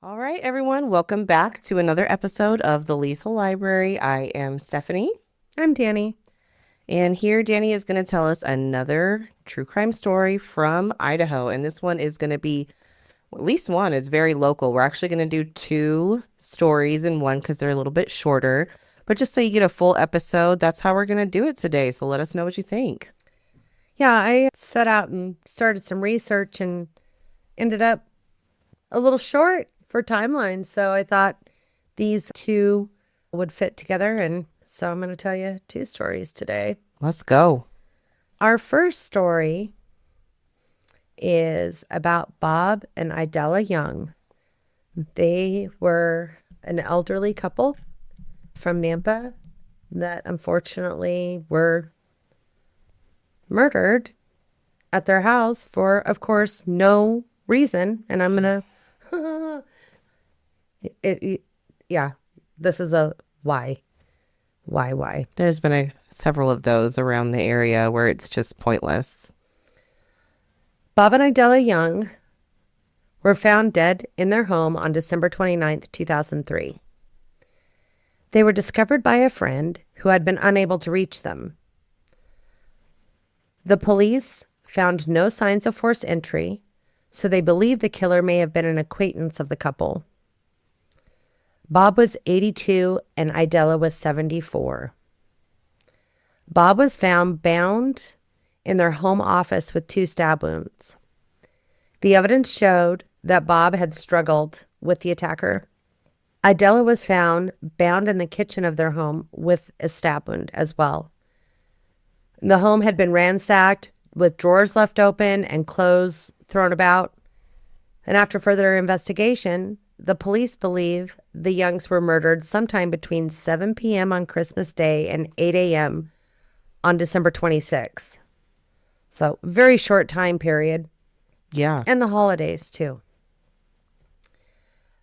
All right, everyone, welcome back to another episode of The Lethal Library. I am Stephanie, I'm Dani. and here Dani is going to tell us another true crime story from Idaho. And this one is going to be, at least one is very local. We're actually going to do two stories in one because they're a little bit shorter. But just so you get a full episode, that's how we're going to do it today. So let us know what you think. Yeah, I set out and started some research and ended up a little short for timelines. So I thought these two would fit together. And so I'm going to tell you two stories today. Let's go. Our first story is about Bob and Idella Young. They were an elderly couple from Nampa that unfortunately were murdered at their house for, of course, no reason. And I'm going to, yeah, this is a why. Why? There's been several of those around the area where it's just pointless. Bob and Idella Young were found dead in their home on December 29th, 2003. They were discovered by a friend who had been unable to reach them. The police found no signs of forced entry, so they believe the killer may have been an acquaintance of the couple. Bob was 82 and Idella was 74. Bob was found bound in their home office with 2 stab wounds. The evidence showed that Bob had struggled with the attacker. Idella was found bound in the kitchen of their home with a stab wound as well. The home had been ransacked with drawers left open and clothes thrown about. And after further investigation, the police believe the Youngs were murdered sometime between 7 p.m. on Christmas Day and 8 a.m. on December 26th. So, very short time period. Yeah. And the holidays, too.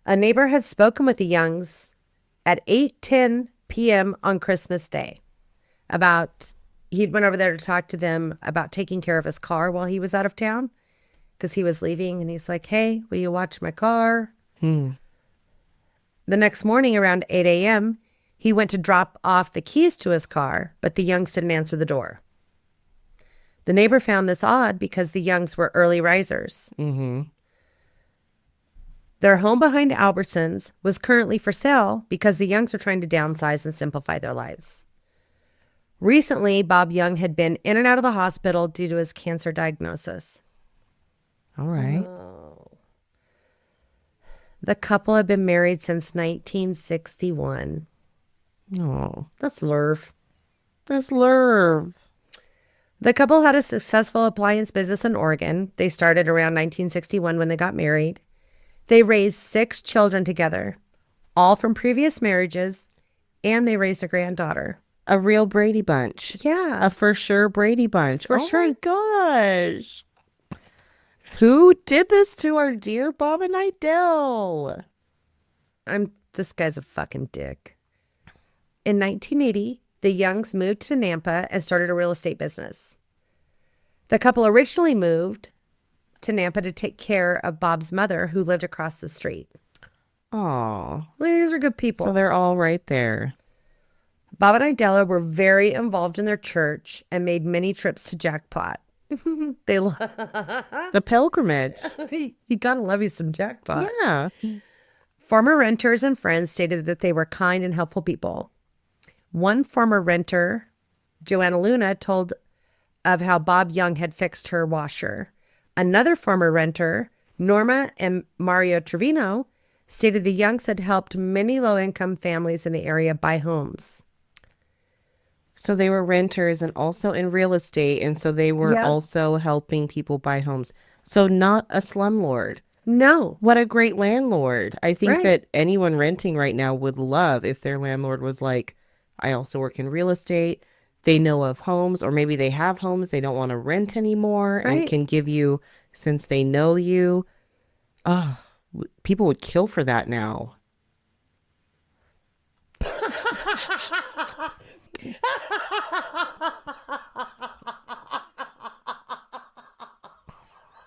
A neighbor had spoken with the Youngs at 8:10 p.m. on Christmas Day about, he'd went over there to talk to them about taking care of his car while he was out of town because he was leaving. And he's like, hey, will you watch my car? The next morning around 8 a.m., he went to drop off the keys to his car, but the Youngs didn't answer the door. The neighbor found this odd because the Youngs were early risers. Their home behind Albertsons was currently for sale because the Youngs were trying to downsize and simplify their lives. Recently, Bob Young had been in and out of the hospital due to his cancer diagnosis. All right. The couple had been married since 1961. Oh, That's Lerv. that's Lerv. The couple had a successful appliance business in Oregon. They started around 1961 when they got married. They raised 6 children together, all from previous marriages, and they raised a granddaughter. A real Brady Bunch. Yeah, A for sure Brady Bunch. For Oh sure. my gosh. Who did this to our dear Bob and Idell? this guy's a fucking dick. In 1980, the Youngs moved to Nampa and started a real estate business. The couple originally moved to Nampa to take care of Bob's mother, who lived across the street. Oh, These are good people. so they're all right there. Bob and Idella were very involved in their church and made many trips to Jackpot. They The pilgrimage. you gotta love you some Jackpot. Yeah. Former renters and friends stated that they were kind and helpful people. One former renter, Joanna Luna, told of how Bob Young had fixed her washer. Another former renter, Norma and Mario Trevino, stated the Youngs had helped many low-income families in the area buy homes. So they were renters and also in real estate. And so they were Yeah. also helping people buy homes. So not a slumlord. No. What a great landlord. I think Right. that anyone renting right now would love if their landlord was like, I also work in real estate. They know of homes, or maybe they have homes they don't want to rent anymore and Right. can give you, since they know you. Oh, people would kill for that now.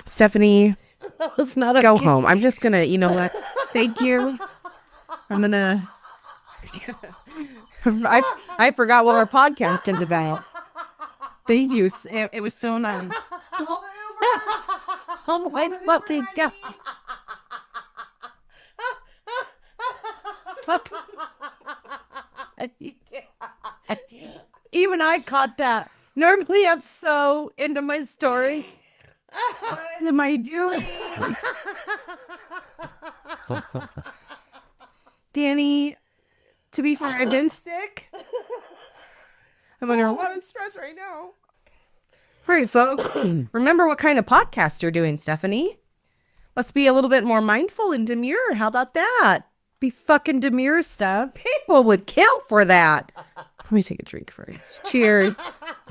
Stephanie, That was not a go home. I'm just gonna, you know what? Thank you. I'm gonna. I forgot what our podcast is about. Thank you. It was so nice. Oh my fucking God. Even I caught that. Normally I'm so into my story. What am I doing? Dani, to be fair, I've been sick. I'm under a lot of stress right now. All right, folks. Remember what kind of podcast you're doing, Stephanie. Let's be a little bit more mindful and demure. How about that? Be fucking demure stuff. People would kill for that. Let me take a drink first. Cheers.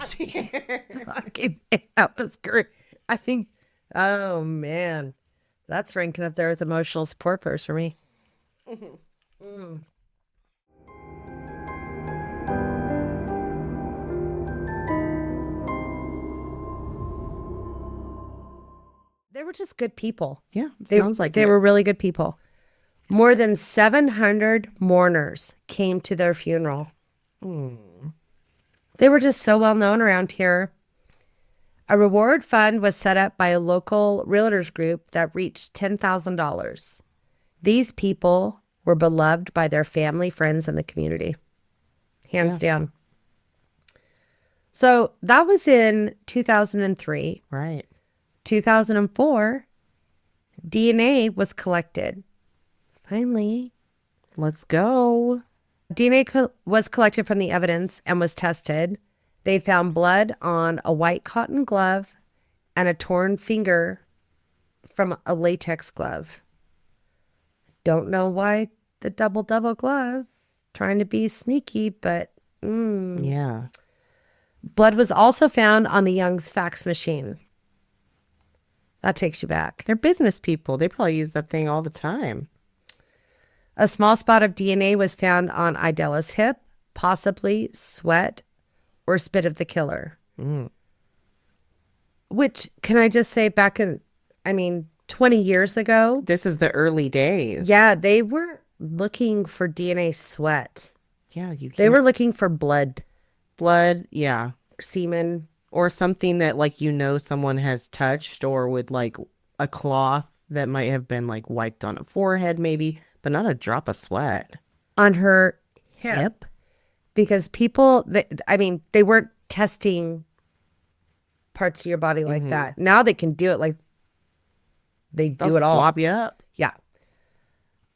Cheers. Fucking, that was great. I think, oh man, that's ranking up there with emotional support purse for me. Mm. They were just good people. Yeah, sounds like they it. were really good people. More than 700 mourners came to their funeral. They were just so well known around here. A reward fund was set up by a local realtors group that reached $10,000. These people were beloved by their family, friends, and the community. Hands down. So that was in 2003. Right. 2004, DNA was collected. Finally. Let's go. DNA was collected from the evidence and was tested. They found blood on a white cotton glove and a torn finger from a latex glove. Don't know why the double gloves. Trying to be sneaky, but Yeah. blood was also found on the Young's fax machine. That takes you back. They're business people. They probably use that thing all the time. A small spot of DNA was found on Idella's hip, possibly sweat or spit of the killer. Which, can I just say, back in, 20 years ago, This is the early days. yeah, they were looking for DNA sweat. Yeah. They were looking for blood, blood. Yeah. semen. Or something that someone has touched, or with like a cloth that might have been like wiped on a forehead maybe, but not a drop of sweat. On her hip. Because people, they weren't testing parts of your body like that. Now they can do it like they do it all. Swab you up. Yeah.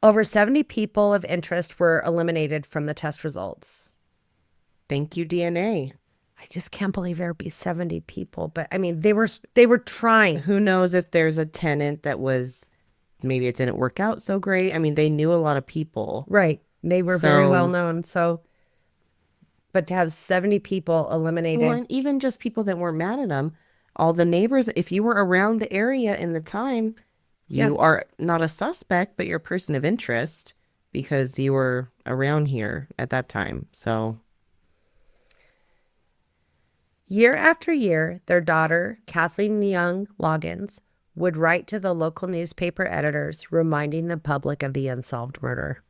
Over 70 people of interest were eliminated from the test results. Thank you, DNA. I just can't believe there would be 70 people. But they were trying. Who knows if there's a tenant that was, maybe it didn't work out so great. They knew a lot of people. Right. They were very well known. So, but to have 70 people eliminated. Well, and even just people that weren't mad at them, all the neighbors, if you were around the area in the time, you are not a suspect, but you're a person of interest because you were around here at that time. So. Year after year, their daughter, Kathleen Young Loggins, would write to the local newspaper editors reminding the public of the unsolved murder.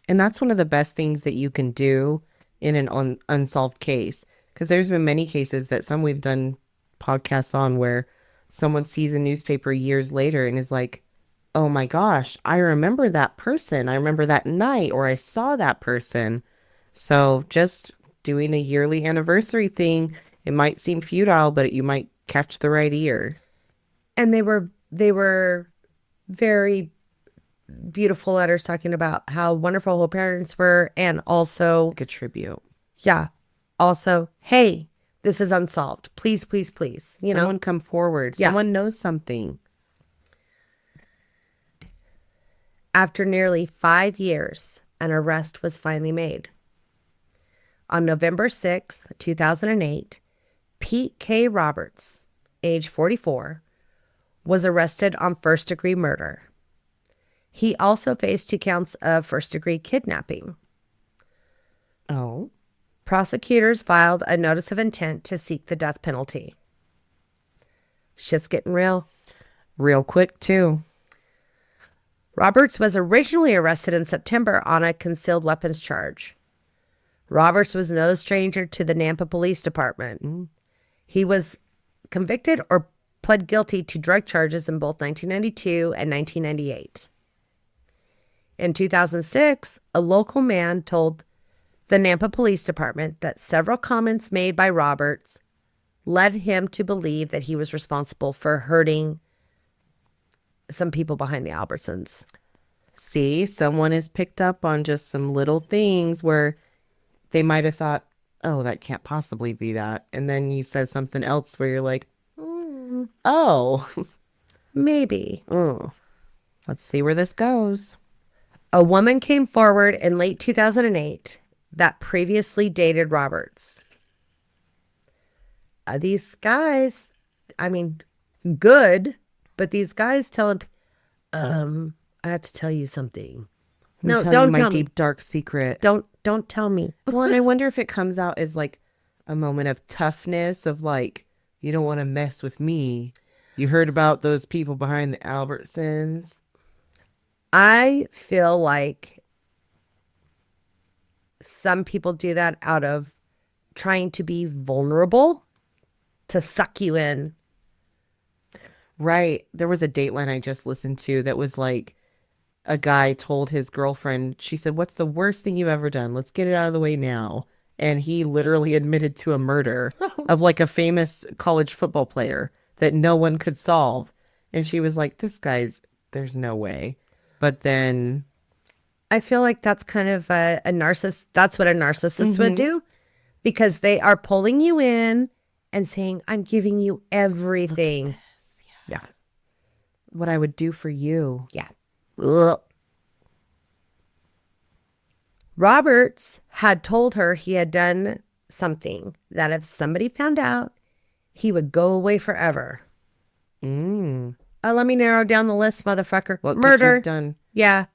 And that's one of the best things that you can do in an unsolved case. Because there's been many cases that we've done podcasts on where someone sees a newspaper years later and is like, oh my gosh, I remember that person. I remember that night, or I saw that person. So just doing a yearly anniversary thing, it might seem futile, but you might catch the right ear. And they were very beautiful letters talking about how wonderful her parents were, and also Like a tribute. yeah, also, hey, this is unsolved. Please, please, please. Someone come forward. Yeah. Someone knows something. After nearly 5 years, an arrest was finally made. On November 6th, 2008, Pete K. Roberts, age 44, was arrested on first-degree murder. He also faced 2 counts of first-degree kidnapping. Oh. Prosecutors filed a notice of intent to seek the death penalty. Shit's getting real. Real quick, too. Roberts was originally arrested in September on a concealed weapons charge. Roberts was no stranger to the Nampa Police Department. He was convicted or pled guilty to drug charges in both 1992 and 1998. In 2006, a local man told the Nampa Police Department that several comments made by Roberts led him to believe that he was responsible for hurting some people behind the Albertsons. See, someone is picked up on just some little things where they might have thought, oh, that can't possibly be that. And then you said something else where you're like, oh, Maybe. let's see where this goes. A woman came forward in late 2008 that previously dated Roberts. These guys, I mean, good, but these guys tell him, I have to tell you something. No, don't my tell me. deep dark secret. Don't tell me. Well, and I wonder if it comes out as like a moment of toughness of like, you don't want to mess with me. You heard about those people behind the Albertsons. I feel like some people do that out of trying to be vulnerable to suck you in. Right. There was a Dateline I just listened to that was like a guy told his girlfriend, she said, what's the worst thing you've ever done? Let's get it out of the way now. And he literally admitted to a murder of like a famous college football player that no one could solve. And she was like, there's no way. But then I feel like that's kind of a narcissist. That's what a narcissist would do, because they are pulling you in and saying, I'm giving you everything. Yeah. what I would do for you. Yeah. Ugh. Roberts had told her he had done something that if somebody found out, he would go away forever. Let me narrow down the list, motherfucker. What could Murder. you've done? Yeah.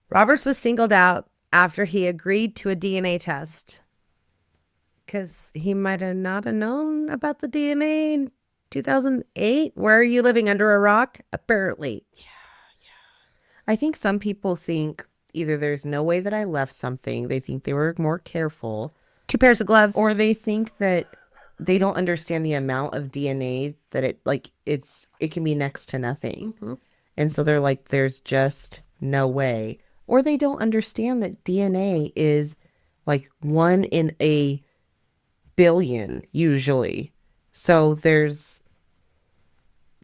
Roberts was singled out after he agreed to a DNA test because he might have not have known about the DNA in 2008. Where are you living, under a rock? Apparently. I think some people think either there's no way that I left something, they think they were more careful, 2 pairs of gloves. or they think that they don't understand the amount of DNA that it can be next to nothing. And so they're like, there's just no way. Or they don't understand that DNA is like 1 in a billion usually. So they're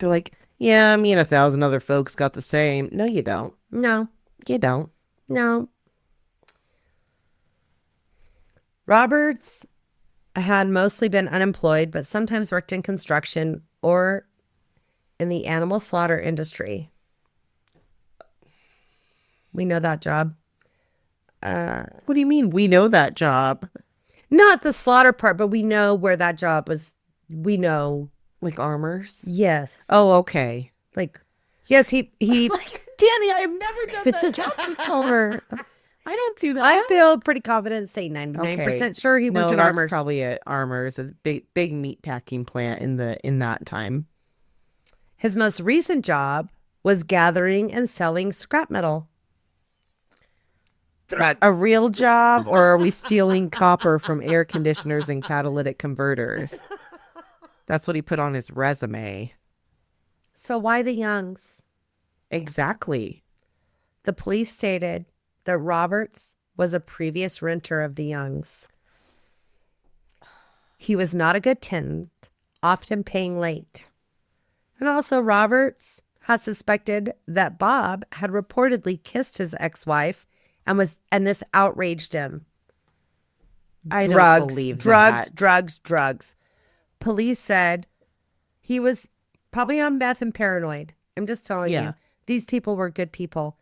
like, yeah, me and 1,000 other folks got the same. No, you don't. No. You don't. No. Roberts had mostly been unemployed, but sometimes worked in construction or in the animal slaughter industry. We know that job. What do you mean? We know that job. Not the slaughter part, but we know where that job was. We know. Like armors? Yes. Oh, okay. Like, yes, he Like, Dani, I've never done that job before. I don't do that. I feel pretty confident saying 99% sure he worked No, at that's Armors. probably at Armors, a big meat packing plant in that time. His most recent job was gathering and selling scrap metal. A real job, or are we stealing copper from air conditioners and catalytic converters? That's what he put on his resume. So why the Youngs? Exactly. The police stated that Roberts was a previous renter of the Youngs. He was not a good tenant, often paying late. And also Roberts had suspected that Bob had reportedly kissed his ex-wife and this outraged him. I don't believe that. Drugs. Police said he was probably on meth and paranoid. I'm just telling you. These people were good people.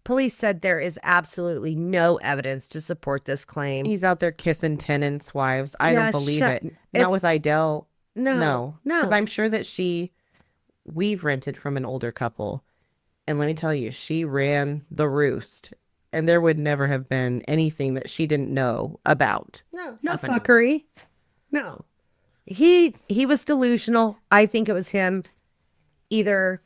Police said there is absolutely no evidence to support this claim. He's out there kissing tenants' wives. I don't believe it. Not with Idell. No. Because I'm sure that we've rented from an older couple. And let me tell you, she ran the roost. And there would never have been anything that she didn't know about. No fuckery. No. He was delusional. I think it was him either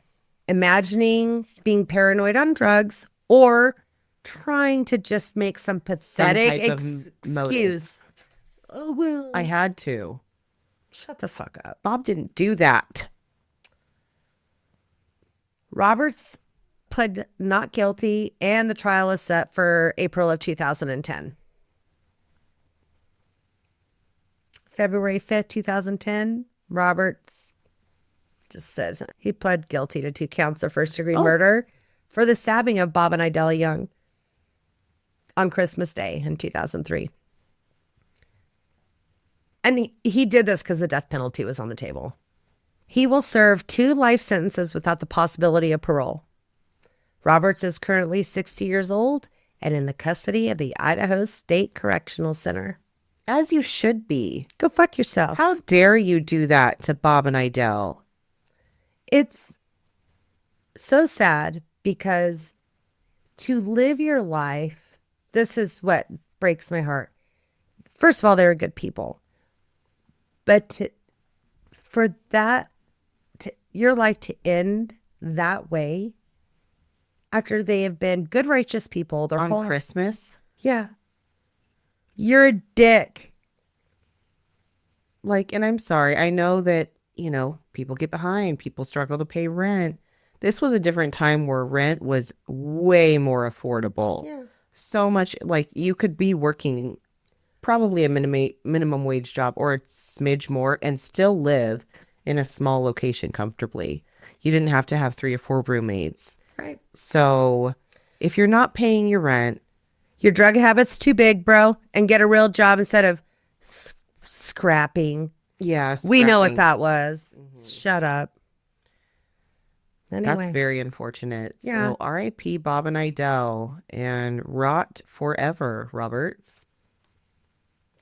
imagining being paranoid on drugs or trying to just make some pathetic type of motive. excuse. Oh, well. I had to. Shut the fuck up. Bob didn't do that. Roberts pled not guilty, and the trial is set for April of 2010. February 5th, 2010, Roberts just says he pled guilty to 2 counts of first-degree murder for the stabbing of Bob and Idella Young on Christmas Day in 2003. And he did this because the death penalty was on the table. He will serve 2 life sentences without the possibility of parole. Roberts is currently 60 years old and in the custody of the Idaho State Correctional Center. As you should be. Go fuck yourself. How dare you do that to Bob and Idella? It's so sad because to live your life, this is what breaks my heart. First of all, they're good people. But for your life to end that way after they have been good, righteous people their whole On Christmas? Yeah. You're a dick. Like, and I'm sorry. I know that, people get behind. People struggle to pay rent. This was a different time where rent was way more affordable. Yeah. So much, like, you could be working probably a minimum wage job or a smidge more and still live in a small location comfortably. You didn't have to have 3 or 4 roommates. Right. So if you're not paying your rent, your drug habit's too big, bro, and get a real job instead of scrapping. yeah, We know what scrapping. that was. Shut up. Anyway. That's very unfortunate. Yeah. So R.I.P. Bob and Idella, and rot forever, Roberts.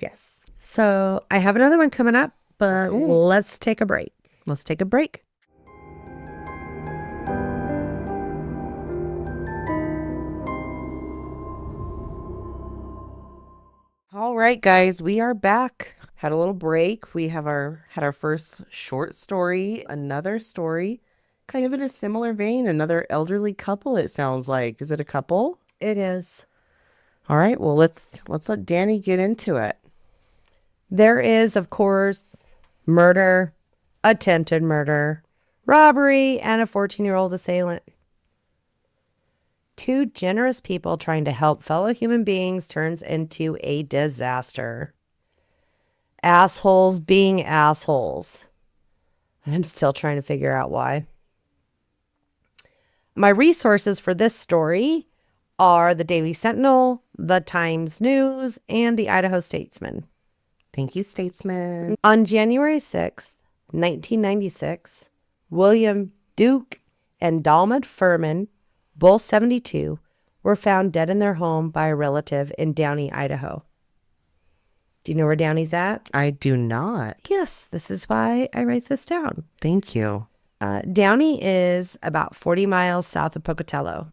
Yes. So I have another one coming up, but Okay. let's take a break. Let's take a break. All right, guys, we are back. Had a little break. We had our first short story, another story, kind of in a similar vein, another elderly couple, it sounds like. Is it a couple? It is. All right, well, let's let Dani get into it. There is, of course, murder, attempted murder, robbery, and a 14-year-old assailant. 2 generous people trying to help fellow human beings turns into a disaster. Assholes being assholes. I'm still trying to figure out why. My resources for this story are the Daily Sentinel, the Times News, and the Idaho Statesman. Thank you, Statesman. On January 6th, 1996, William Duke and Dalma Furman, both 72, were found dead in their home by a relative in Downey, Idaho. Do you know where Downey's at? I do not. Yes, this is why I write this down. Thank you. Downey is about 40 miles south of Pocatello.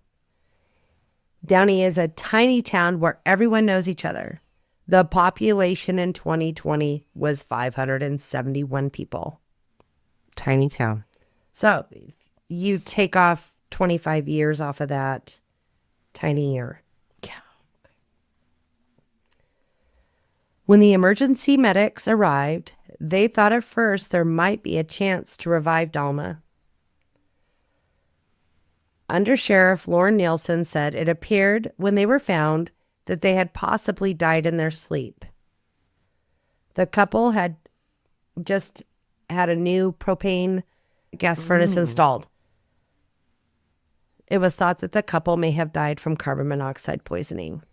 Downey is a tiny town where everyone knows each other. The population in 2020 was 571 people. Tiny town. So you take off 25 years off of that, tiny year. Yeah. When the emergency medics arrived, they thought at first there might be a chance to revive Dalma. Under Sheriff Lauren Nielsen said it appeared when they were found that they had possibly died in their sleep. The couple had just had a new propane gas furnace installed. It was thought that the couple may have died from carbon monoxide poisoning.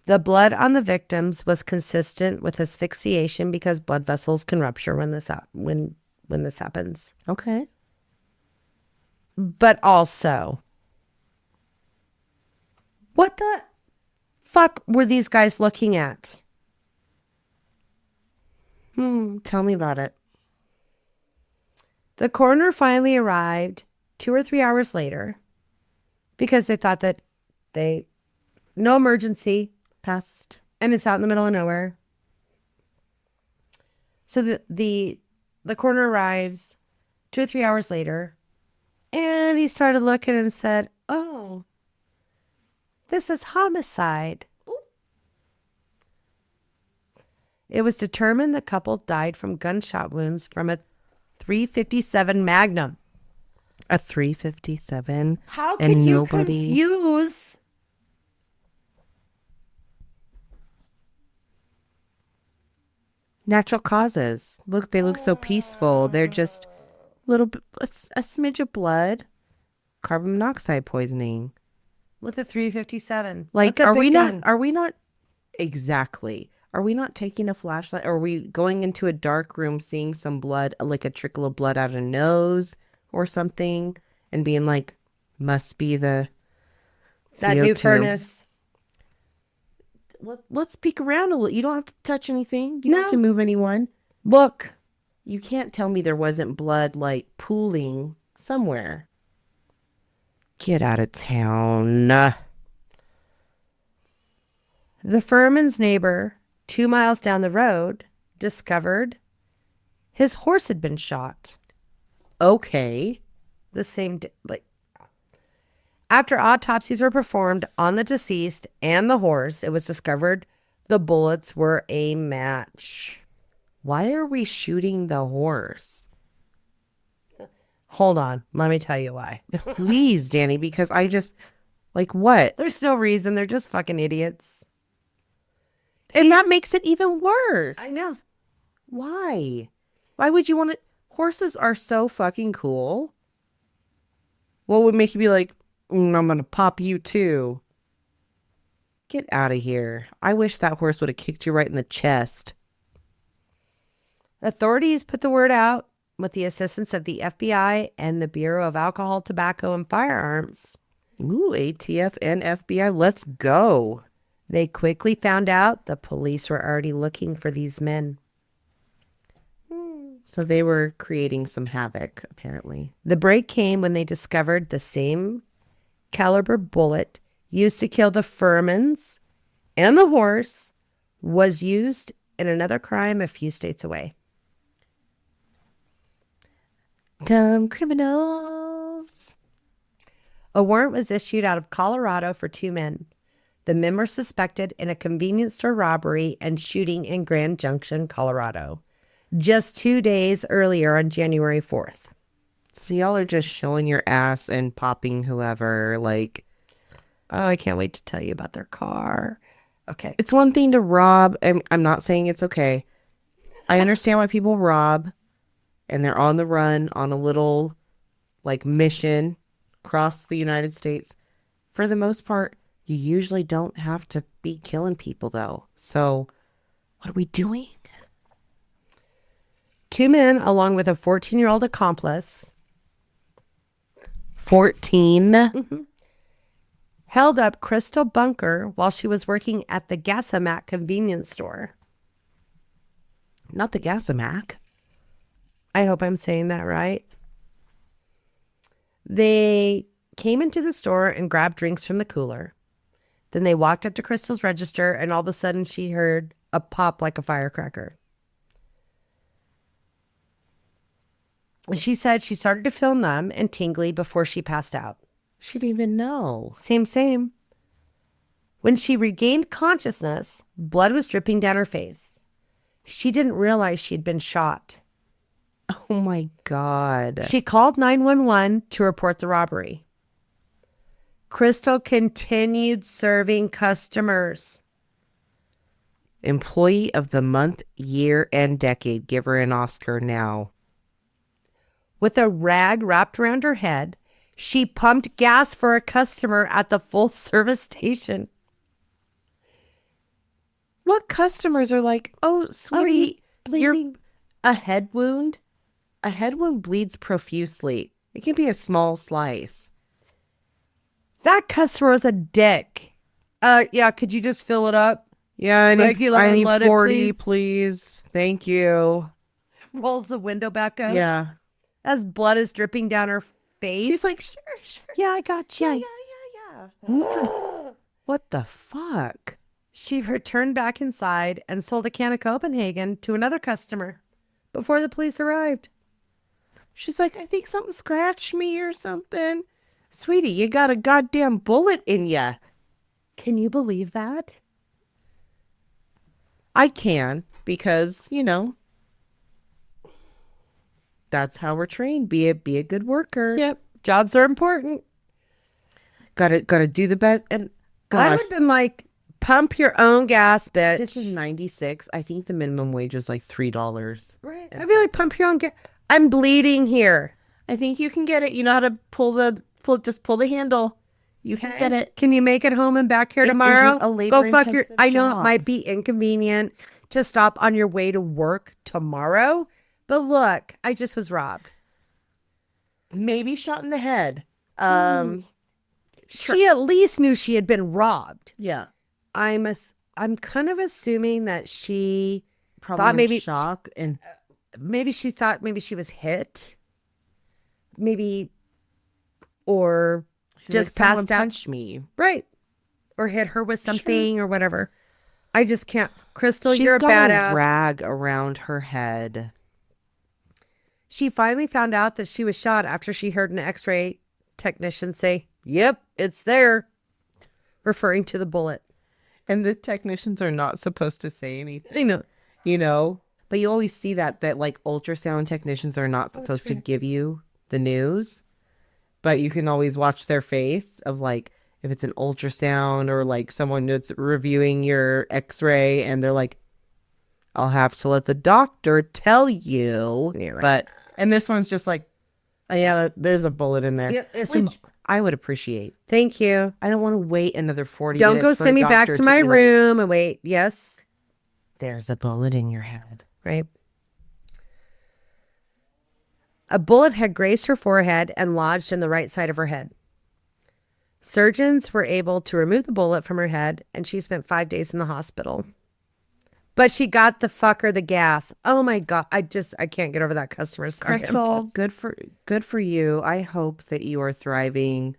The blood on the victims was consistent with asphyxiation because blood vessels can rupture when this happens. Okay. But also, what the fuck were these guys looking at? Tell me about it. The coroner finally arrived 2 or 3 hours later because they thought that no emergency, Past. and it's out in the middle of nowhere. So the coroner arrives. 2 or 3 hours later, and he started looking and said, "Oh, this is homicide." It was determined the couple died from gunshot wounds from a .357 Magnum. A 357. How and could you nobody confuse? natural causes. Look, they look so peaceful. They're just little bit, a smidge of blood, carbon monoxide poisoning. With a .357. Like, That's a are we big not? gun. Are we not? Exactly. Are we not taking a flashlight? Or are we going into a dark room, seeing some blood, like a trickle of blood out of a nose or something, and being like, must be the That new CO2. furnace. Let's peek around a little. You don't have to touch anything. You don't have to No. move anyone. Look. You can't tell me there wasn't blood like pooling somewhere. Get out of town. The Furman's neighbor, 2 miles down the road, discovered his horse had been shot. Okay. The same day. After autopsies were performed on the deceased and the horse, it was discovered the bullets were a match. Why are we shooting the horse? Hold on. Let me tell you why. Please, Dani, because I just, like, what? There's no reason. They're just fucking idiots. And that makes it even worse. I know. Why? Why would you want to? Horses are so fucking cool. What would make you be like, I'm going to pop you too? Get out of here. I wish that horse would have kicked you right in the chest. Authorities put the word out with the assistance of the FBI and the Bureau of Alcohol, Tobacco, and Firearms. Ooh, ATF and FBI, let's go. They quickly found out the police were already looking for these men. So they were creating some havoc, apparently. The break came when they discovered the same caliber bullet used to kill the Furmans and the horse was used in another crime a few states away. Dumb criminals. A warrant was issued out of Colorado for 2 men. The men were suspected in a convenience store robbery and shooting in Grand Junction, Colorado, just 2 days earlier on January 4th. So y'all are just showing your ass and popping whoever, like, Oh, I can't wait to tell you about their car. Okay. it's one thing to rob. I'm not saying it's okay. I understand why people rob and they're on the run on a little, like, mission across the United States. For the most part, you usually don't have to be killing people, though. So what are we doing? 2 men, along with a 14-year-old accomplice, 14. held up Crystal Bunker while she was working at the Gasomac convenience store. Not the Gasomac. I hope I'm saying that right. They came into the store and grabbed drinks from the cooler. Then they walked up to Crystal's register, and all of a sudden she heard a pop like a firecracker. She said she started to feel numb and tingly before she passed out. She didn't even know. Same. When she regained consciousness, blood was dripping down her face. She didn't realize she had been shot. Oh my God. She called 911 to report the robbery. Crystal continued serving customers. Employee of the month, year, and decade. Give her an Oscar now. With a rag wrapped around her head, she pumped gas for a customer at the full-service station. What customers are like, oh, sweetie, you're a head wound? A head wound bleeds profusely. It can be a small slice. That customer was a dick. Yeah, could you just fill it up? Yeah, I Regular need unleaded, 40, please. Thank you. Rolls the window back up. Yeah. As blood is dripping down her face. She's like, sure. Yeah, I got you. Yeah. What the fuck? She returned back inside and sold a can of Copenhagen to another customer before the police arrived. She's like, I think something scratched me or something. Sweetie, you got a goddamn bullet in ya. Can you believe that? I can, because, that's how we're trained. Be a good worker. Yep. Jobs are important. Gotta do the best. And I would gosh, have been like, pump your own gas, bitch. this is 96. I think the minimum wage is like $3. Right. I'd be like, pump your own gas. I'm bleeding here. I think you can get it. You know how to pull the handle. You can get it. Can you make it home and back here It tomorrow? isn't a Go fuck your. labor-intensive I know it job. might be inconvenient to stop on your way to work tomorrow, but look, I just was robbed. Maybe shot in the head. She at least knew she had been robbed. Yeah. I'm kind of assuming that she Probably thought in maybe shock and maybe she thought maybe she was hit, maybe, or she's just like, "Someone passed out. punched me." Right. Or hit her with something or whatever. I just can't. Crystal, She's you're a got badass. a rag around her head. She finally found out that she was shot after she heard an x-ray technician say, "Yep, it's there," referring to the bullet. And the technicians are not supposed to say anything, I know. But you always see that like ultrasound technicians are not supposed to give you the news. But you can always watch their face of like, if it's an ultrasound or like someone that's reviewing your x-ray and they're like, I'll have to let the doctor tell you. But and this one's just like, oh, yeah, there's a bullet in there. Yeah, it's Which I would appreciate. Thank you. I don't want to wait another 40 Don't minutes. go for send a me back doctor to my be like, room and wait. Yes. There's a bullet in your head. Right. A bullet had grazed her forehead and lodged in the right side of her head. Surgeons were able to remove the bullet from her head, and she spent 5 days in the hospital. But she got the fucker the gas. Oh my God. I can't get over that customer service. Crystal, good for you. I hope that you are thriving.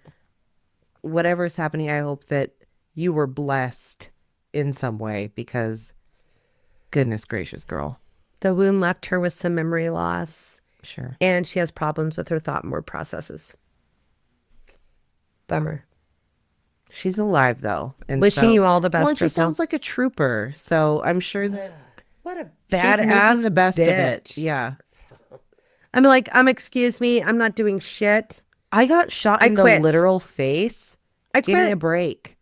Whatever's happening, I hope that you were blessed in some way, because goodness gracious, girl. The wound left her with some memory loss, Sure. and she has problems with her thought and word processes. Bummer. She's alive though. And Wishing you all the best, Well, and she Crystal. sounds like a trooper, so I'm sure that What a she's badass making the best of bitch. it. Yeah. I'm like, excuse me, I'm not doing shit. I got shot I in the quit. literal face. I Give me quit. a break.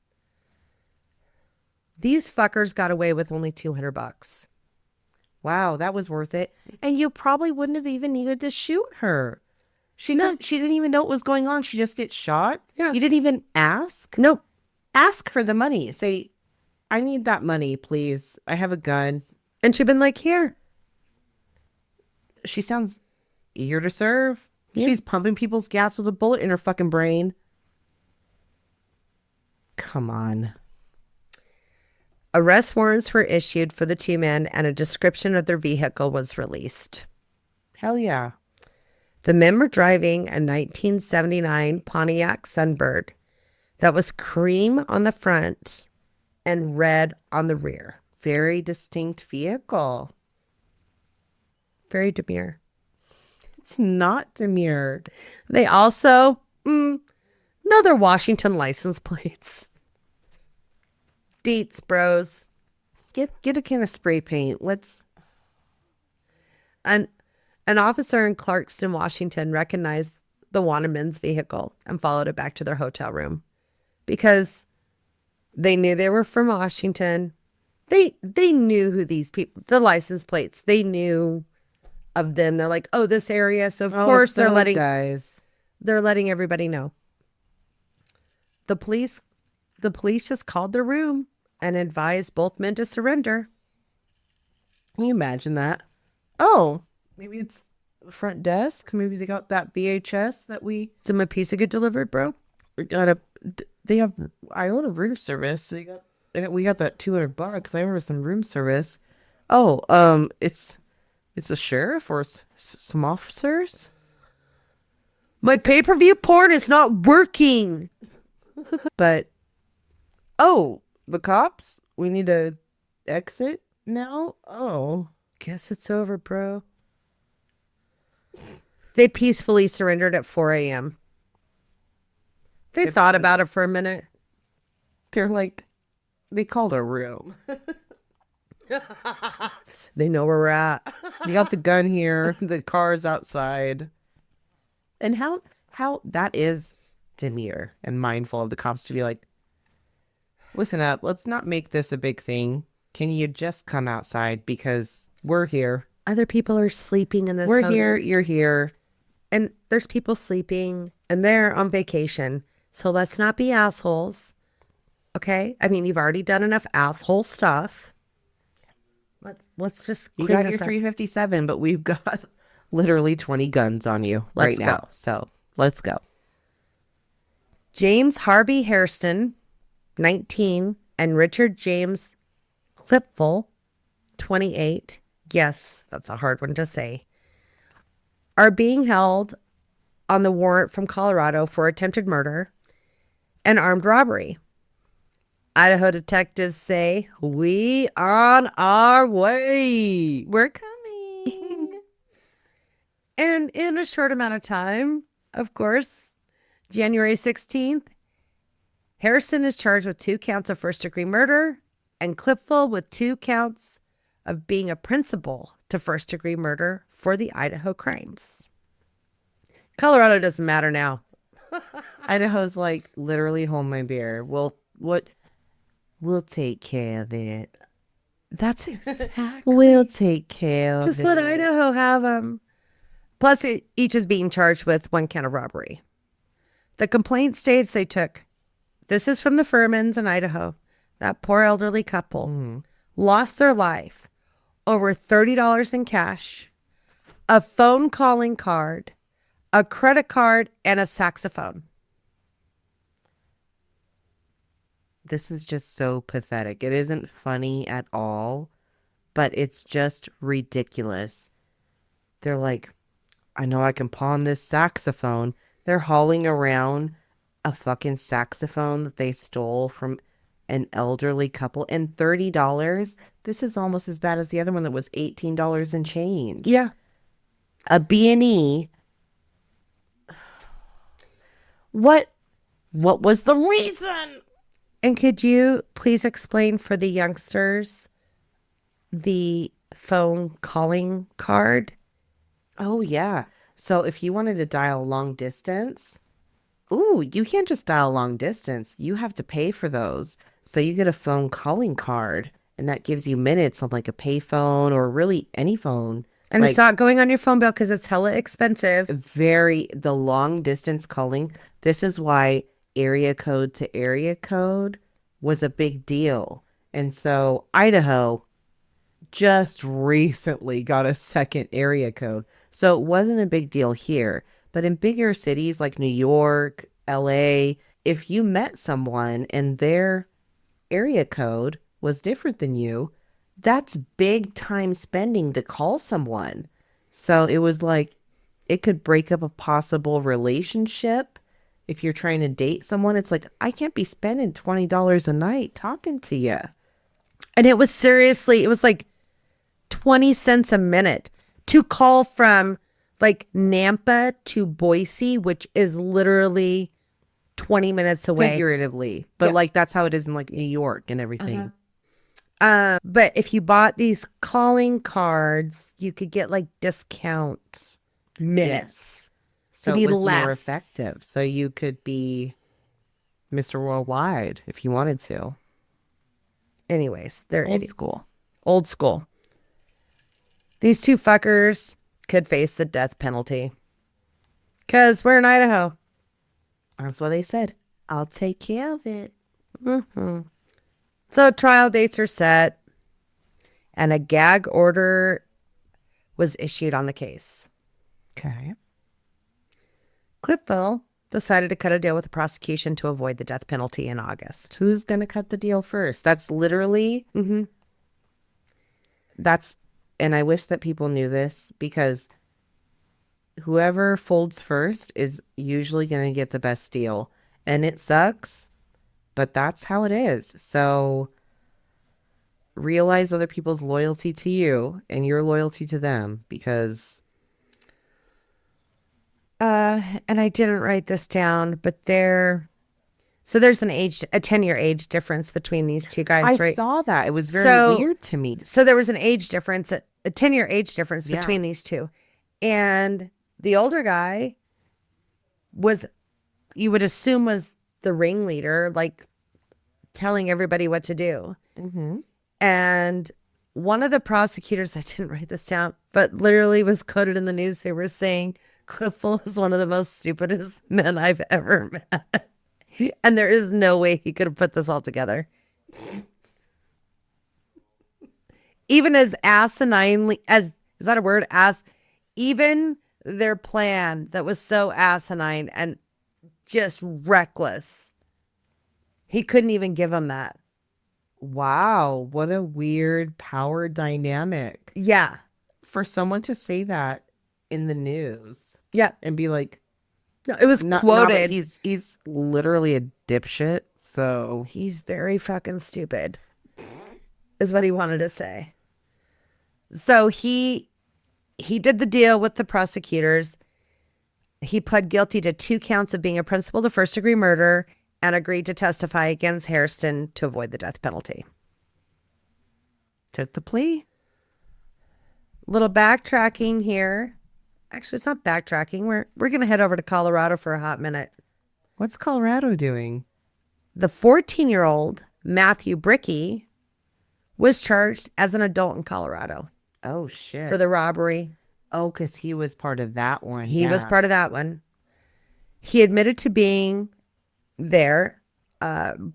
These fuckers got away with only $200. Wow, that was worth it. And you probably wouldn't have even needed to shoot her. She didn't even know what was going on. She just gets shot. Yeah. You didn't even ask. Nope. Ask for the money. Say, I need that money, please. I have a gun. And she'd been like, here. She sounds eager to serve. Yeah. She's pumping people's gas with a bullet in her fucking brain. Come on. Arrest warrants were issued for the two men, and a description of their vehicle was released. Hell yeah. The men were driving a 1979 Pontiac Sunbird that was cream on the front and red on the rear. Very distinct vehicle. Very demure. It's not demure. They also know their Washington license plates. Deets, bros. Get a can of spray paint. Let's. An officer in Clarkston, Washington, recognized the wanted men's vehicle and followed it back to their hotel room because they knew they were from Washington. They knew who these people, the license plates, they knew of them. They're like, oh, this area. So of course they're letting everybody know. The police just called their room and advised both men to surrender. Can you imagine that? Oh, maybe it's the front desk. Maybe they got that VHS that we Did my pizza get delivered, bro? got. They have Iota room service. So we got that $200. I ordered some room service. Oh, it's a sheriff or some officers. My pay-per-view porn is not working. But oh, the cops. We need to exit now. Oh. Guess it's over, bro. They peacefully surrendered at 4 a.m. They thought about it for a minute. They're like, they called a room. They know where we're at. We got the gun here. The car's outside. And how that is demure and mindful of the cops to be like, listen up, let's not make this a big thing. Can you just come outside because we're here. Other people are sleeping in this We're hotel. here, you're here. And there's people sleeping and they're on vacation. So let's not be assholes. Okay? I mean, you've already done enough asshole stuff. Let's just You clean got this your up. 357, but we've got literally 20 guns on you Let's right now. go. So let's go. James Harvey Hairston, 19, and Richard James Clipful, 28. Yes, that's a hard one to say. Are being held on the warrant from Colorado for attempted murder and armed robbery. Idaho detectives say, we on our way. We're coming. And in a short amount of time, of course, January 16th, Harrison is charged with 2 counts of first-degree murder and Clipful with 2 counts of being a principal to first-degree murder for the Idaho crimes. Colorado doesn't matter now. Idaho's like, literally hold my beer. We'll take care of it. That's exactly. We'll take care of it. Just let Idaho have them. Plus, each is being charged with 1 count of robbery. The complaint states they took, this is from the Furmans in Idaho, that poor elderly couple, lost their life, over $30 in cash, a phone calling card, a credit card, and a saxophone. This is just so pathetic. It isn't funny at all, but it's just ridiculous. They're like, I know I can pawn this saxophone. They're hauling around a fucking saxophone that they stole from an elderly couple. And $30, this is almost as bad as the other one that was $18 and change. Yeah. A B&E. What was the reason? And could you please explain for the youngsters the phone calling card? Oh, yeah. So if you wanted to dial long distance, you can't just dial long distance. You have to pay for those. So you get a phone calling card, and that gives you minutes on like a pay phone or really any phone. And like, it's not going on your phone bill because it's hella expensive. the long distance calling. This is why area code to area code was a big deal. And so Idaho just recently got a second area code. So it wasn't a big deal here. But in bigger cities like New York, LA, if you met someone and their area code was different than you, that's big time spending to call someone. So it was like, it could break up a possible relationship. If you're trying to date someone, it's like, I can't be spending $20 a night talking to you. And it was like 20 cents a minute to call from like Nampa to Boise, which is literally 20 minutes away. Figuratively. But like, that's how it is in like New York and everything. But if you bought these calling cards, you could get like discount minutes. So be it was less more effective. So you could be Mr. Worldwide if you wanted to. Anyways, they're Old idiots. school. Old school. These 2 fuckers could face the death penalty. Because we're in Idaho. That's what they said. I'll take care of it. So trial dates are set. And a gag order was issued on the case. Okay. Clipville decided to cut a deal with the prosecution to avoid the death penalty in August. Who's going to cut the deal first? That's literally, and I wish that people knew this, because whoever folds first is usually going to get the best deal. And it sucks, but that's how it is. So realize other people's loyalty to you and your loyalty to them, because And I didn't write this down, but there's a 10-year age difference between these two I guys, right? saw that. It was very So, weird to me. so there was an age difference, a 10-year age difference Yeah. between these two. And the older guy was, you would assume, was the ringleader, like telling everybody what to do. Mm-hmm. And one of the prosecutors, I didn't write this down, but literally was quoted in the newspaper saying, Cliffel is one of the most stupidest men I've ever met. And there is no way he could have put this all together. Even as asininely, as, is that a word? Even their plan that was so asinine and just reckless, he couldn't even give them that. Wow, what a weird power dynamic Yeah. for someone to say that in the news Yeah. and be like, No, it was not quoted. that he's literally a dipshit. So He's very fucking stupid, is what he wanted to say. So he did the deal with the prosecutors. He pled guilty to 2 counts of being a principal to first-degree murder and agreed to testify against Hairston to avoid the death penalty. took the plea. Little backtracking here. Actually, it's not backtracking. We're going to head over to Colorado for a hot minute. What's Colorado doing? The 14-year-old Matthew Bricky was charged as an adult in Colorado Oh shit. for the robbery. Oh, because he was part of that one. He was part of that one. He admitted to being there.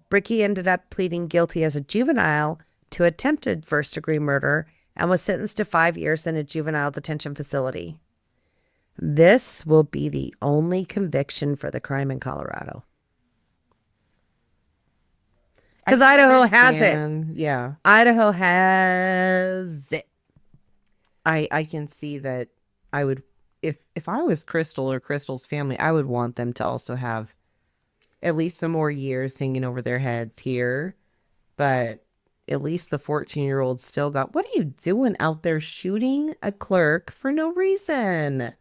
Bricky ended up pleading guilty as a juvenile to attempted first-degree murder and was sentenced to 5 years in a juvenile detention facility. This will be the only conviction for the crime in Colorado. Because Idaho has it. Yeah. Idaho has it. I can see that. I would, if I was Crystal or Crystal's family, I would want them to also have at least some more years hanging over their heads here. But at least the 14-year-old still got, what are you doing out there shooting a clerk for no reason?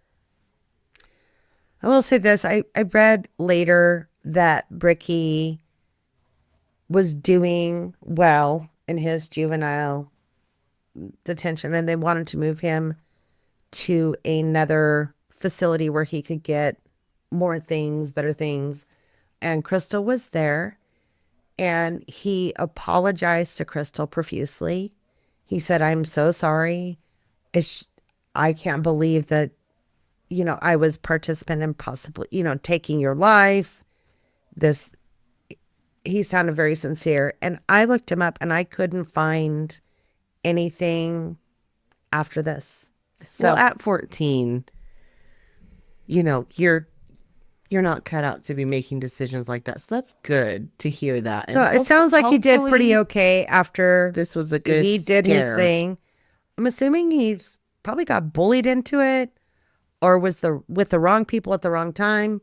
I will say this. I read later that Bricky was doing well in his juvenile detention and they wanted to move him to another facility where he could get more things, better things. And Crystal was there and he apologized to Crystal profusely. He said, I'm so sorry. I can't believe that, I was participant in possibly, taking your life. He sounded very sincere. And I looked him up and I couldn't find anything after this. So Well, at 14, you're not cut out to be making decisions like that. So that's good to hear that. So And it sounds like he did hopefully pretty okay after This was a good he did his scare. thing. I'm assuming he's probably got bullied into it or was with the wrong people at the wrong time.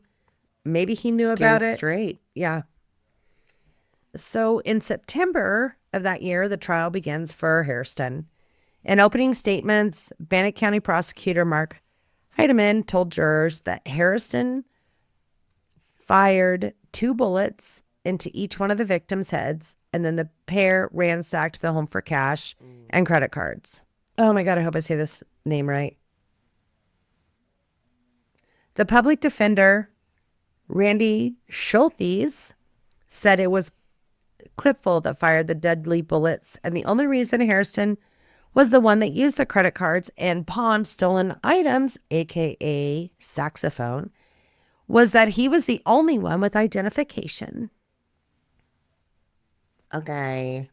Maybe he knew about Scared it. straight. Yeah. So in September of that year, the trial begins for Hairston. In opening statements, Bannock County prosecutor Mark Heidemann told jurors that Hairston fired 2 bullets into each one of the victims' heads, and then the pair ransacked the home for cash and credit cards. Oh my God, I hope I say this name right. The public defender, Randy Schultes, said it was Cliffel that fired the deadly bullets, and the only reason Hairston was the one that used the credit cards and pawned stolen items, aka saxophone, was that he was the only one with identification. Okay.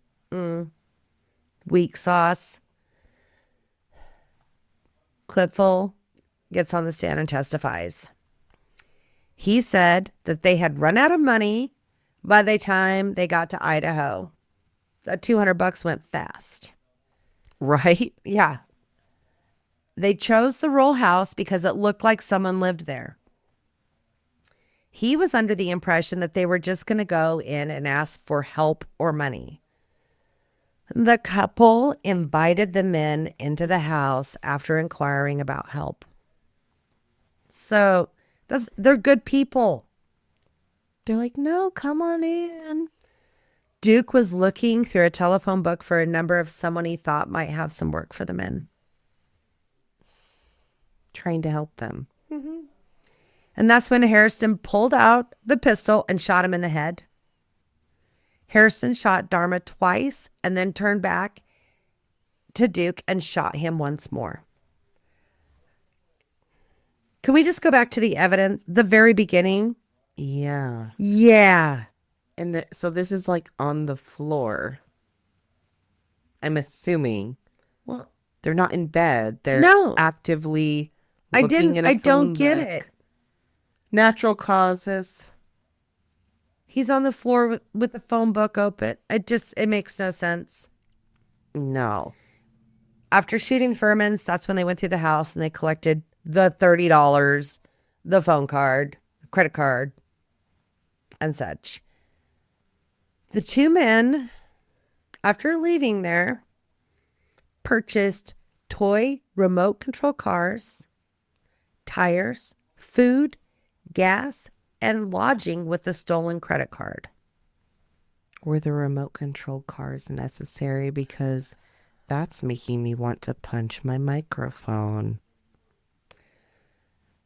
Weak sauce. Cliffel gets on the stand and testifies. He said that they had run out of money by the time they got to Idaho. That $200 went fast. Right? Yeah. They chose the row house because it looked like someone lived there. He was under the impression that they were just going to go in and ask for help or money. The couple invited the men into the house after inquiring about help. So They're good people. They're like, no, come on in. Duke was looking through a telephone book for a number of someone he thought might have some work for the men. Trying to help them. And that's when Harrison pulled out the pistol and shot him in the head. Harrison shot Dalma twice and then turned back to Duke and shot him once more. Can we just go back to the evidence, the very beginning? Yeah. Yeah. And so this is like on the floor. I'm assuming. Well, They're not in bed. They're No. actively I looking in a don't phone get book. it. Natural causes. He's on the floor with the phone book open. It makes no sense. No. After shooting Furman's, that's when they went through the house and they collected the $30, the phone card, credit card, and such. The two men, after leaving there, purchased toy remote control cars, tires, food, gas, and lodging with the stolen credit card. Were the remote control cars necessary? Because that's making me want to punch my microphone.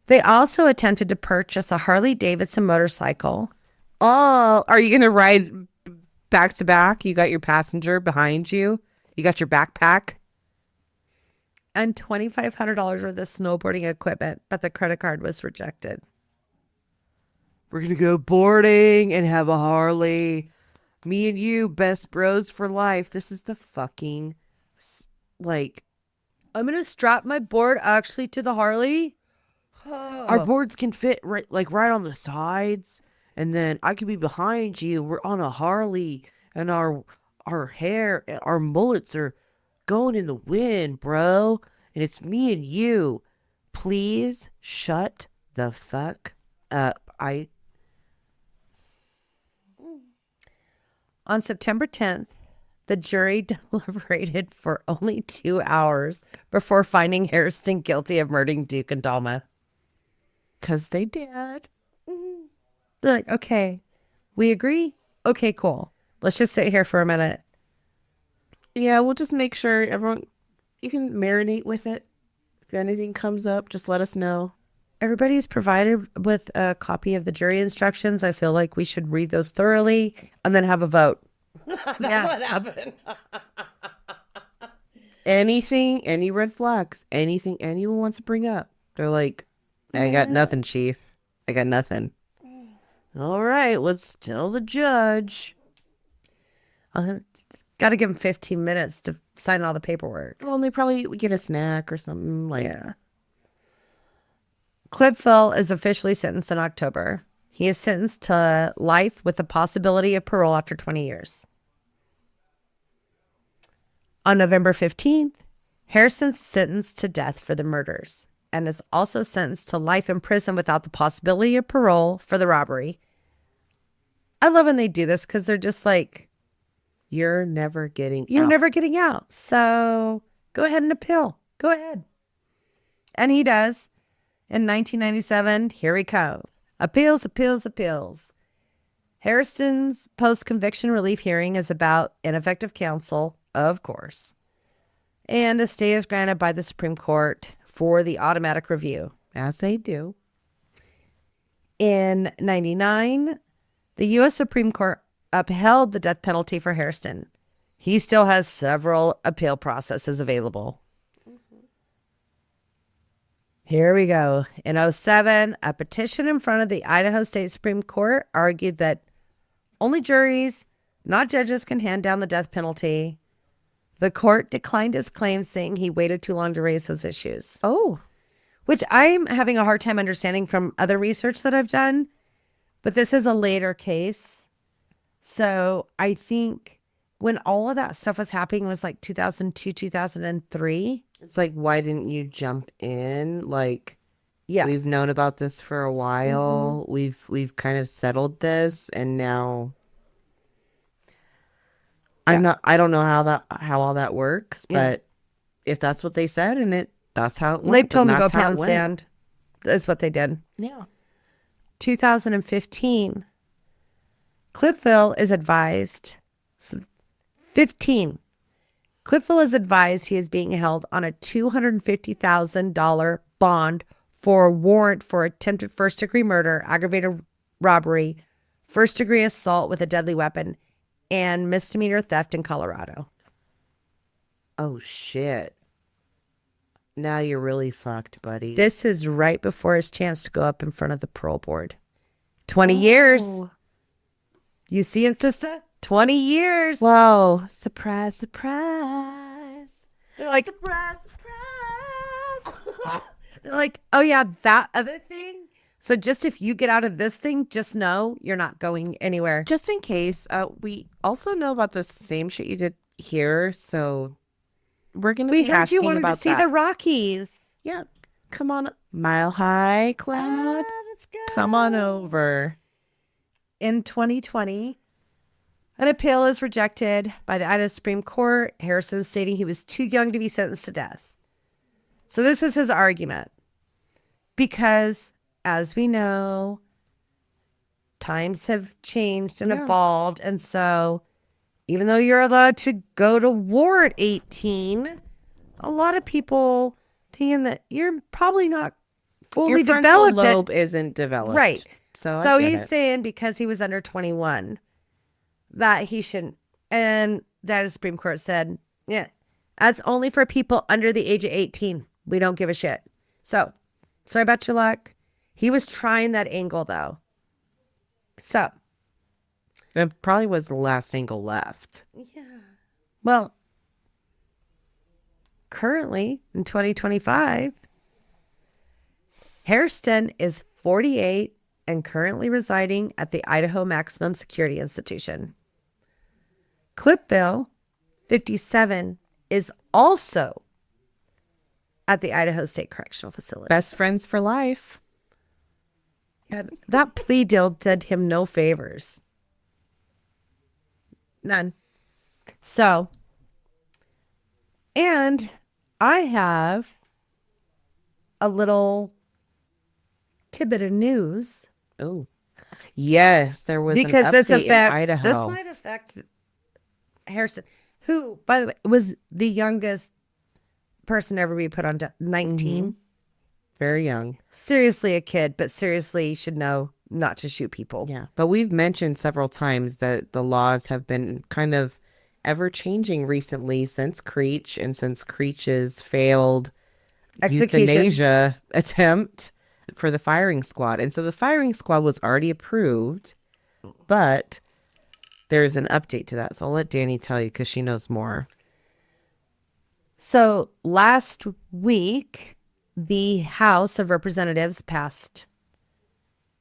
They also attempted to purchase a Harley Davidson motorcycle. Oh, are you going to ride back to back? You got your passenger behind you. You got your backpack. And $2,500 worth of snowboarding equipment, but the credit card was rejected. We're going to go boarding and have a Harley. Me and you, best bros for life. This is the fucking, like, I'm going to strap my board actually to the Harley. our boards can fit right on the sides. And then I could be behind you. We're on a Harley. And our hair, our mullets are going in the wind, bro. And it's me and you. Please shut the fuck up. On September 10th, the jury deliberated for only 2 hours before finding Harrison guilty of murdering Duke and Dalma. Because they did. They're like, okay, we agree? Okay, cool. Let's just sit here for a minute. Yeah, we'll just make sure everyone, you can marinate with it. If anything comes up, just let us know. Everybody's provided with a copy of the jury instructions. I feel like we should read those thoroughly and then have a vote. That's what happened. Anything, any red flags, anything anyone wants to bring up. They're like, I got nothing, chief. I got nothing. All right, let's tell the judge. Got to give them 15 minutes to sign all the paperwork. Well, they probably get a snack or something. Like, Yeah. Clipville is officially sentenced in October. He is sentenced to life with the possibility of parole after 20 years. On November 15th, Harrison's sentenced to death for the murders and is also sentenced to life in prison without the possibility of parole for the robbery. I love when they do this because they're just like, you're never getting you're out. never getting out. So go ahead and appeal. Go ahead. And he does. In 1997, here we come. Appeals, appeals, appeals. Harrison's post-conviction relief hearing is about ineffective counsel, of course. And a stay is granted by the Supreme Court for the automatic review. As they do. In 99, the U.S. Supreme Court upheld the death penalty for Harrison. He still has several appeal processes available. Here we go. In 2007, a petition in front of the Idaho State Supreme Court argued that only juries, not judges, can hand down the death penalty. The court declined his claim, saying he waited too long to raise those issues. Oh. Which I'm having a hard time understanding from other research that I've done. But this is a later case. So I think when all of that stuff was happening was like 2002, 2003. It's like, why didn't you jump in? Like, Yeah. we've known about this for a while. We've kind of settled this, and now I don't know how all that works, but if that's what they said, and that's how it went. They told him to go that's how it pound went. sand. That's what they did. Yeah. 2015, Cliffville is advised. 15. Cliffville is advised he is being held on a $250,000 bond for a warrant for attempted first-degree murder, aggravated robbery, first-degree assault with a deadly weapon, and misdemeanor theft in Colorado. Oh, shit. Now you're really fucked, buddy. This is right before his chance to go up in front of the parole board. 20 years. You see it, sister? 20 years. Whoa. Surprise, surprise. They're like, Surprise, surprise. they're like, oh yeah, that other thing. So just if you get out of this thing, just know you're not going anywhere. Just in case, we also know about the same shit you did here, so we're going to We be heard asking you wanted about to see that. the Rockies. Yeah. Come on. Mile High Cloud. Let's go. Come on over. In 2020, an appeal is rejected by the Idaho Supreme Court, Harrison stating he was too young to be sentenced to death. So this was his argument. Because, as we know, times have changed and evolved. And so, even though you're allowed to go to war at 18, a lot of people thinking that you're probably not fully Your frontal developed. lobe isn't developed. Right. So I So get he's it. saying because he was under 21 that he shouldn't. And that Supreme Court said, yeah, that's only for people under the age of 18. We don't give a shit. So sorry about your luck. He was trying that angle though. So, It probably was the last angle left. well, currently in 2025, Hairston is 48 and currently residing at the Idaho Maximum Security Institution. Cliffville, 57, is also at the Idaho State Correctional Facility. Best friends for life. God, that plea deal did him no favors. None. So, and I have a little tidbit of news Oh, yes, there was because an this update in affects Idaho. this might affect Harrison, who, by the way, was the youngest person ever be put on 19. Very young. Seriously a kid, but seriously should know not to shoot people. Yeah, but we've mentioned several times that the laws have been kind of ever changing recently since Creech and since Creech's failed Execution. euthanasia attempt for the firing squad. And so the firing squad was already approved, but there's an update to that. So I'll let Dani tell you because she knows more. So last week, the House of Representatives passed.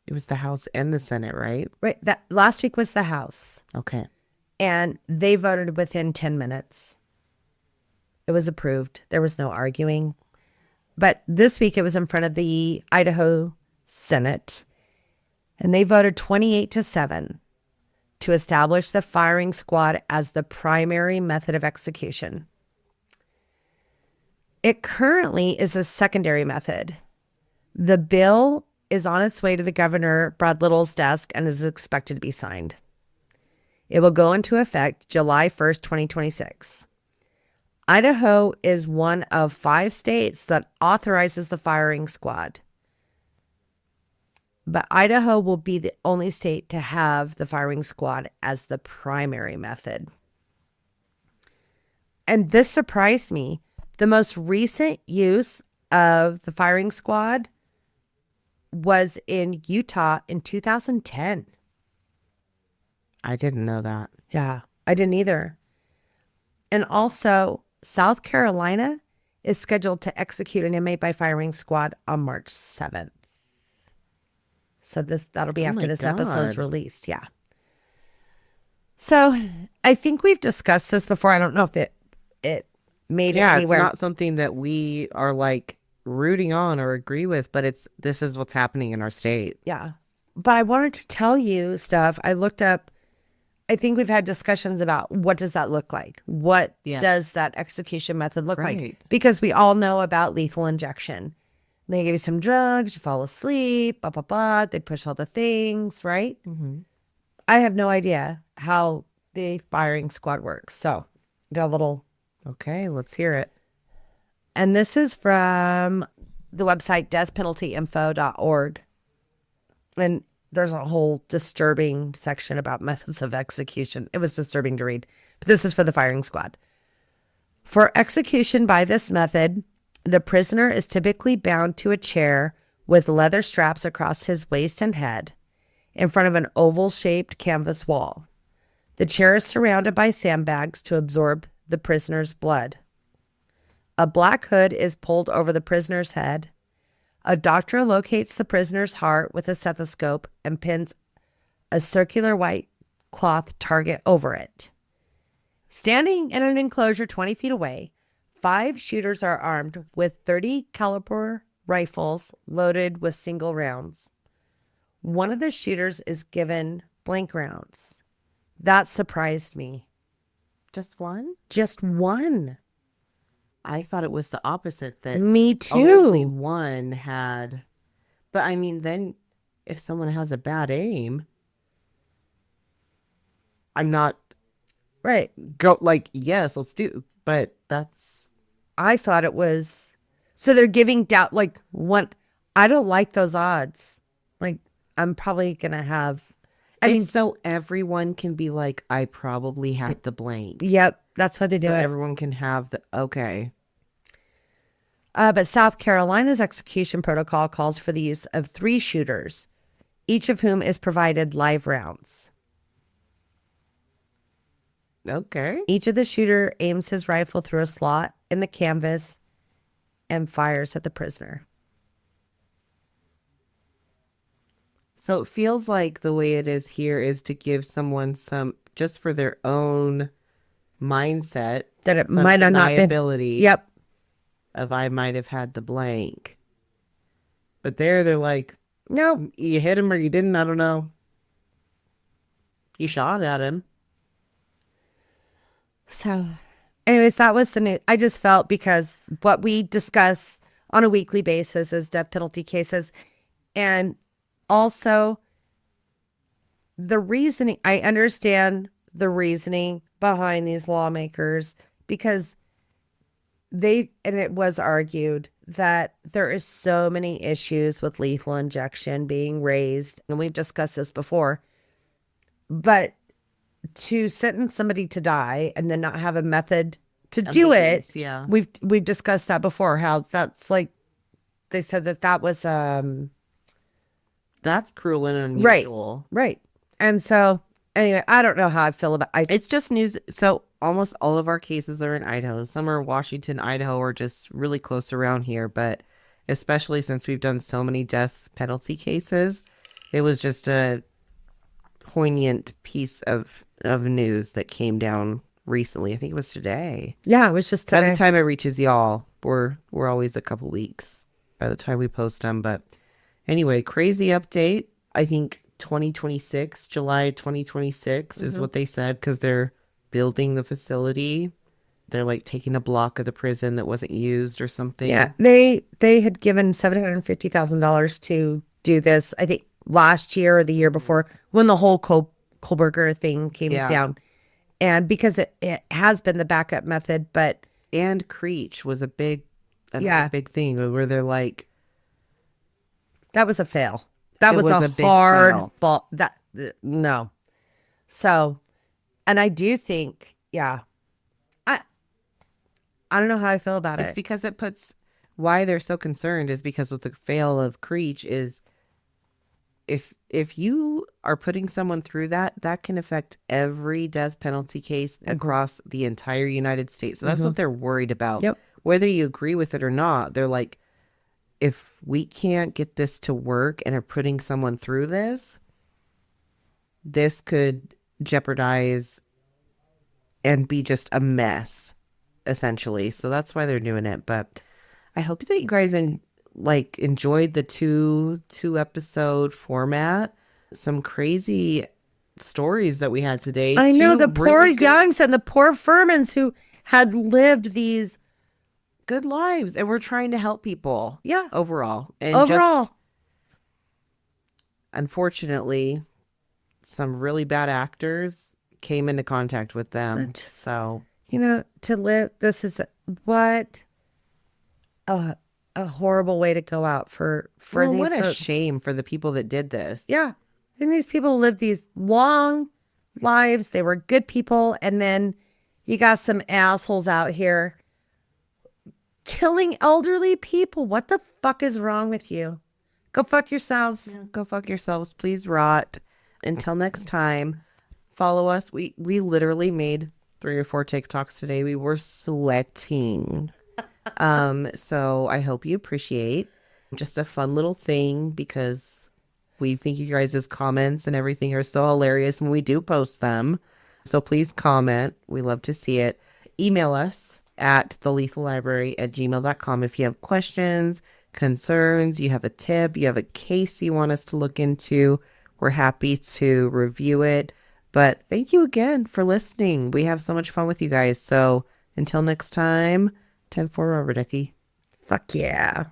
It was the House and the Senate, right? Right, that last week was the House, Okay. and they voted within 10 minutes. It was approved. There was no arguing. But this week it was in front of the Idaho Senate, and they voted 28-7 to establish the firing squad as the primary method of execution. It currently is a secondary method. The bill is on its way to the Governor Brad Little's desk and is expected to be signed. It will go into effect July 1st, 2026. Idaho is one of 5 states that authorizes the firing squad. But Idaho will be the only state to have the firing squad as the primary method. And this surprised me. The most recent use of the firing squad was in Utah in 2010. I didn't know that. Yeah, I didn't either. And also, South Carolina is scheduled to execute an inmate by firing squad on March 7th. So that'll be after my this episode is God. released. Yeah. So I think we've discussed this before. I don't know if it made it Yeah, it's anywhere. not something that we are like rooting on or agree with, but this is what's happening in our state. Yeah. But I wanted to tell you stuff. I looked up, I think we've had discussions about what does that look like? What Yeah. does that execution method look like? Right. Because we all know about lethal injection. They give you some drugs, you fall asleep, blah, blah, blah. They push all the things, right? Mm-hmm. I have no idea how the firing squad works. So, got a little. Okay, let's hear it. And this is from the website deathpenaltyinfo.org. And there's a whole disturbing section about methods of execution. It was disturbing to read, but this is for the firing squad. For execution by this method, the prisoner is typically bound to a chair with leather straps across his waist and head in front of an oval-shaped canvas wall. The chair is surrounded by sandbags to absorb the prisoner's blood. A black hood is pulled over the prisoner's head. A doctor locates the prisoner's heart with a stethoscope and pins a circular white cloth target over it. Standing in an enclosure 20 feet away, 5 shooters are armed with 30 caliber rifles loaded with single rounds. One of the shooters is given blank rounds. That surprised me. Just one? Just one. I thought it was the opposite, that Me too. only one had. But I mean, then if someone has a bad aim, I'm not Right. yes, let's do, but that's. I thought it was. So they're giving doubt, like, one. I don't like those odds. Like, I'm probably going to have. I mean, So everyone can be like, I probably had the blank. yep, that's why they do So it. everyone can have the, okay. But South Carolina's execution protocol calls for the use of 3 shooters, each of whom is provided live rounds. Okay. Each of the shooter aims his rifle through a slot in the canvas and fires at the prisoner. So it feels like the way it is here is to give someone some, just for their own mindset, That it some might have not been. deniability Yep. of I might have had the blank. But they're like, No. you hit him or you didn't, I don't know. You shot at him. So, anyways, that was the news. I just felt, because what we discuss on a weekly basis is death penalty cases. And also the reasoning, I understand the reasoning behind these lawmakers, because and it was argued that there is so many issues with lethal injection being raised. And we've discussed this before, but to sentence somebody to die and then not have a method to do it. Yeah. We've discussed that before, how that's like, they said that was, That's cruel and unusual. right. And so anyway, I don't know how I feel about It's just news. So almost all of our cases are in Idaho. Some are Washington, Idaho, or just really close around here. But especially since we've done so many death penalty cases, it was just a poignant piece of news that came down recently. I think it was today. Yeah, it was just today. By the time it reaches y'all, we're always a couple weeks by the time we post them. But anyway, crazy update. I think 2026, July 2026 is what they said, because they're building the facility. They're like taking a block of the prison that wasn't used or something. Yeah, they had given $750,000 to do this, I think last year or the year before, when the whole Kohlberger thing came down. And because it has been the backup method, but And Creech was a big thing where they're like, that was a fail. That It was was a a big hard fail. fall. No. So, and I do think, I don't know how I feel about it's it. because it puts, why they're so concerned is because with the fail of Creech is, if you are putting someone through that, that can affect every death penalty case across the entire United States. So that's what they're worried about. Yep. Whether you agree with it or not, they're like, if we can't get this to work and are putting someone through this, this could jeopardize and be just a mess, essentially. So that's why they're doing it. But I hope that you guys enjoyed the two episode format. Some crazy stories that we had today. I know, Two the poor really good- Youngs and the poor Furmans who had lived these good lives, and we're trying to help people. Yeah. Overall. And Overall. just unfortunately, some really bad actors came into contact with them. So, to live, this is what a horrible way to go out for well, these what a folks. shame for the people that did this. Yeah. And these people lived these long lives. They were good people. And then you got some assholes out here killing elderly people. What the fuck is wrong with you? Go fuck yourselves. Yeah, go fuck yourselves. Please rot. Until next time, follow us. We literally made 3 or 4 TikToks today. We were sweating. So I hope you appreciate just a fun little thing, because we think you guys' comments and everything are so hilarious when we do post them. So please comment. We love to see it. Email us at thelethalibrary@gmail.com if you have questions, concerns, you have a tip, you have a case you want us to look into. We're happy to review it. But thank you again for listening. We have so much fun with you guys. So until next time, 10-4 Rubber Ducky. Fuck yeah.